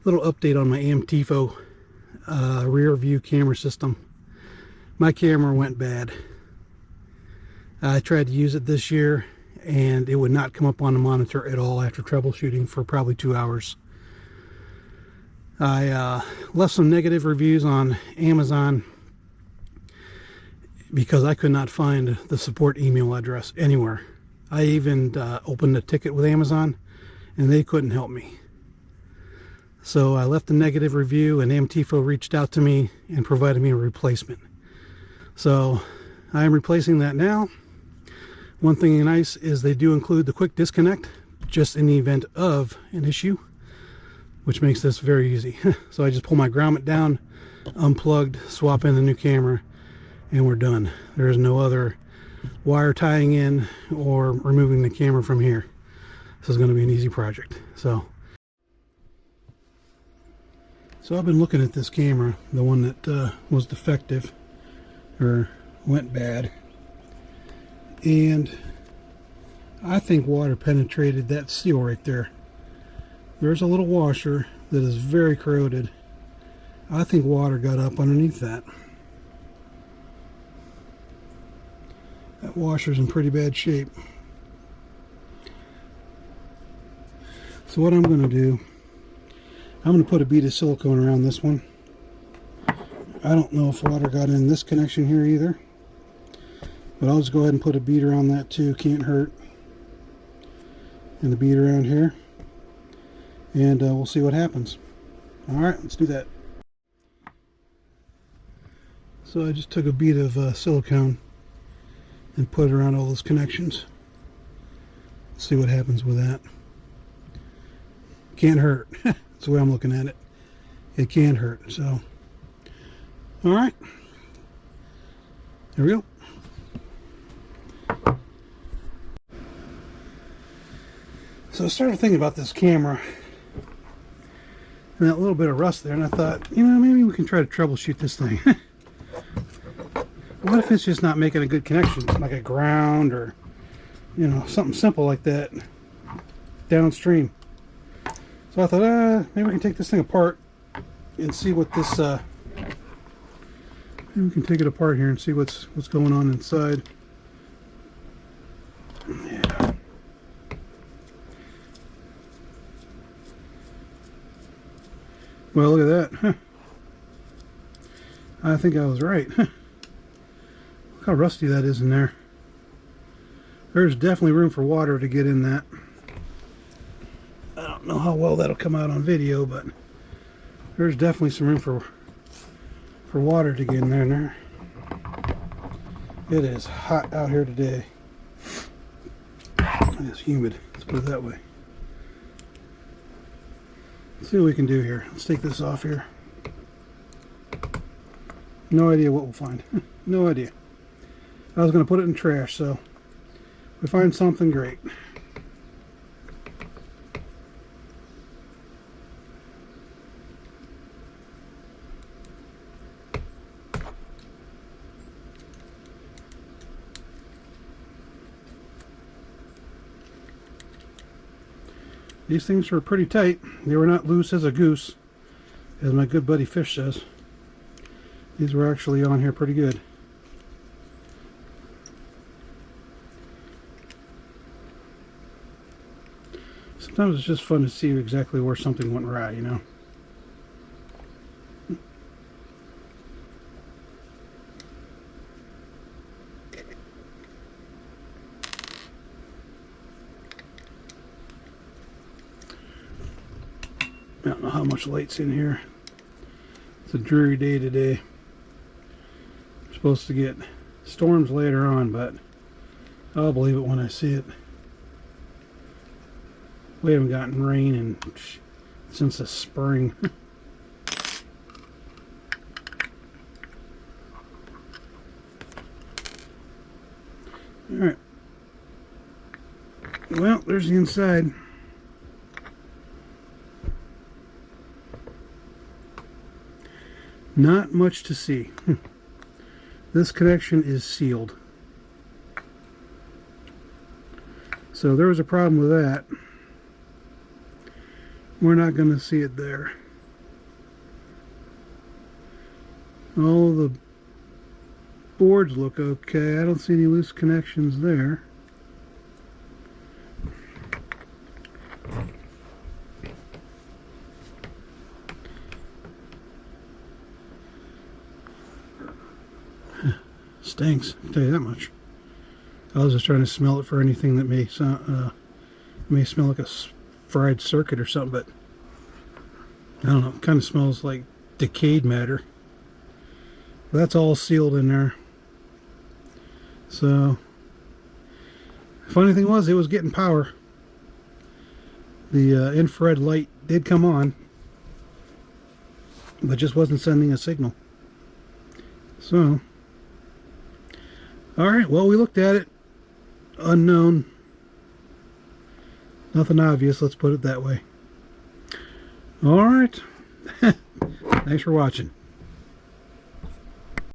Little update on my Amtifo rear view camera system. My camera went bad. I tried to use it this year and it would not come up on the monitor at all after troubleshooting for probably 2 hours. I left some negative reviews on Amazon because I could not find the support email address anywhere. I even opened a ticket with Amazon and they couldn't help me. So I left a negative review and Amtifo reached out to me and provided me a replacement. So I am replacing that now. One thing nice is they do include the quick disconnect just in the event of an issue, which makes this very easy. So I just pull my grommet down, unplugged, swap in the new camera, and we're done. There's no other wire tying in or removing the camera from here. This is going to be an easy project. So I've been looking at this camera, the one that was defective or went bad, and I think water penetrated that seal right there. There's a little washer that is very corroded. I think water got up underneath that. That washer's in pretty bad shape. So what I'm going to do, I'm going to put a bead of silicone around this one. I don't know if water got in this connection here either, but I'll just go ahead and put a bead around that too. Can't hurt. And the bead around here, and we'll see what happens. Alright, let's do that. So I just took a bead of silicone and put it around all those connections. Let's see what happens with that. Can't hurt. That's the way I'm looking at it. It can't hurt. So alright, there we go. So I started thinking about this camera and that little bit of rust there, and I thought, you know, maybe we can try to troubleshoot this thing. What if it's just not making a good connection, like a ground or, you know, something simple like that downstream. So I thought, maybe we can take this thing apart and see what this, maybe we can take it apart here and see what's going on inside. Yeah. Well, look at that. Huh. I think I was right. Look how rusty that is in there. There's definitely room for water to get in that. I don't know how well that'll come out on video, but there's definitely some room for water to get in there. It is hot out here today. It's humid, let's put it that way. Let's see what we can do here. Let's take this off here. No idea what we'll find. No idea. I was going to put it in trash, so if we find something, great. These things were pretty tight. They were not loose as a goose, as my good buddy Fish says. These were actually on here pretty good. Sometimes it's just fun to see exactly where something went right, you know. I don't know how much light's in here. It's a dreary day today. We're supposed to get storms later on, but I'll believe it when I see it. We haven't gotten rain since the spring. Alright. Well, there's the inside. Not much to see. This connection is sealed. So there was a problem with that. We're not going to see it there. All the boards look okay. I don't see any loose connections there. Stinks, I'll tell you that much. I was just trying to smell it for anything that may sound, may smell like a fried circuit or something, but I don't know. It kind of smells like decayed matter. But that's all sealed in there. So, funny thing was, it was getting power. The infrared light did come on, but just wasn't sending a signal. So, alright, well, we looked at it. Unknown. Nothing obvious, let's put it that way. Alright. Thanks for watching.